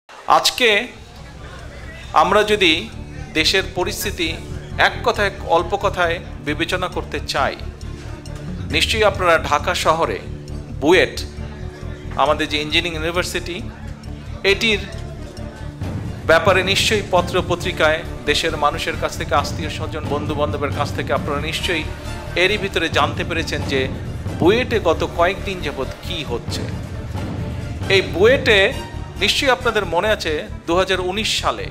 আজকে আমরা যদি দেশের পরিস্থিতি এক কথায় অল্প কথায় বিবেচনা করতে চাই, নিশ্চয়ই আপনারা ঢাকা শহরে বুয়েট আমাদের যে ইঞ্জিনিয়ারিং ইউনিভার্সিটি এটির ব্যাপারে নিশ্চয়ই পত্র পত্রিকায় দেশের মানুষের কাছ থেকে, আত্মীয় স্বজন বন্ধু বান্ধবের কাছ থেকে আপনারা নিশ্চয়ই এরই ভিতরে জানতে পেরেছেন যে বুয়েটে গত কয়েকদিন যাবৎ কি হচ্ছে। এই বুয়েটে নিশ্চয়ই আপনাদের মনে আছে 2019 সালে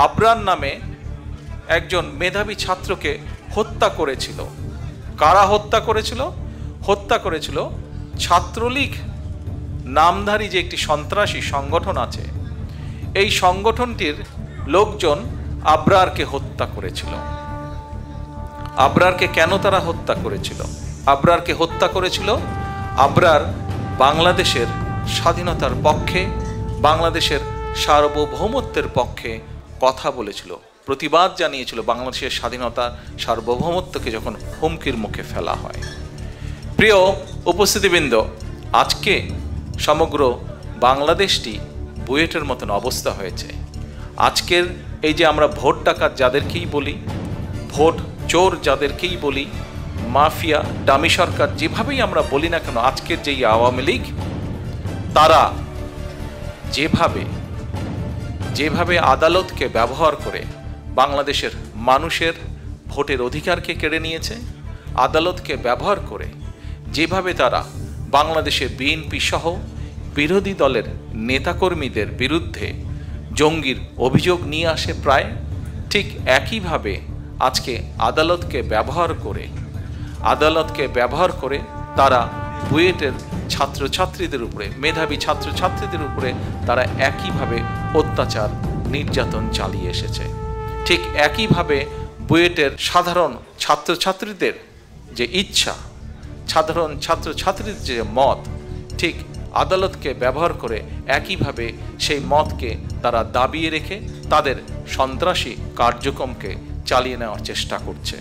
আবরার নামে একজন মেধাবী ছাত্রকে হত্যা করেছিল। কারা হত্যা করেছিল? হত্যা করেছিল ছাত্রলীগ নামধারী যে একটি সন্ত্রাসী সংগঠন আছে, এই সংগঠনটির লোকজন আবরারকে হত্যা করেছিল। আবরারকে কেন তারা হত্যা করেছিল? আবরারকে হত্যা করেছিল, আবরার বাংলাদেশের স্বাধীনতার পক্ষে, বাংলাদেশের সার্বভৌমত্বের পক্ষে কথা বলেছিল, প্রতিবাদ জানিয়েছিল বাংলাদেশের স্বাধীনতা সার্বভৌমত্বকে যখন হুমকির মুখে ফেলা হয়। প্রিয় উপস্থিতিবৃন্দ, আজকে সমগ্র বাংলাদেশটি বুয়েটের মতন অবস্থা হয়েছে। আজকের এই যে আমরা ভোট ডাকাত যাদেরকেই বলি, ভোট চোর যাদেরকেই বলি, মাফিয়া ডামি সরকার যেভাবেই আমরা বলি না কেন, আজকের যেই আওয়ামী লীগ তারা যেভাবে আদালতকে ব্যবহার করে বাংলাদেশের মানুষের ভোটের অধিকারকে কেড়ে নিয়েছে, আদালতকে ব্যবহার করে যেভাবে তারা বাংলাদেশে বিএনপি সহ বিরোধী দলের নেতাকর্মীদের বিরুদ্ধে জঙ্গির অভিযোগ নিয়ে আসে, প্রায় ঠিক একইভাবে আজকে আদালতকে ব্যবহার করে তারা বুয়েটের ছাত্রছাত্রীদের উপরে, মেধাবী ছাত্রছাত্রীদের উপরে তারা একইভাবে অত্যাচার নির্যাতন চালিয়ে এসেছে। ঠিক একইভাবে বুয়েটের সাধারণ ছাত্রছাত্রীদের যে ইচ্ছা, সাধারণ ছাত্রছাত্রীদের যে মত, ঠিক আদালতকে ব্যবহার করে একইভাবে সেই মতকে তারা দাবিয়ে রেখে তাদের সন্ত্রাসী কার্যক্রমকে চালিয়ে নেওয়ার চেষ্টা করছে।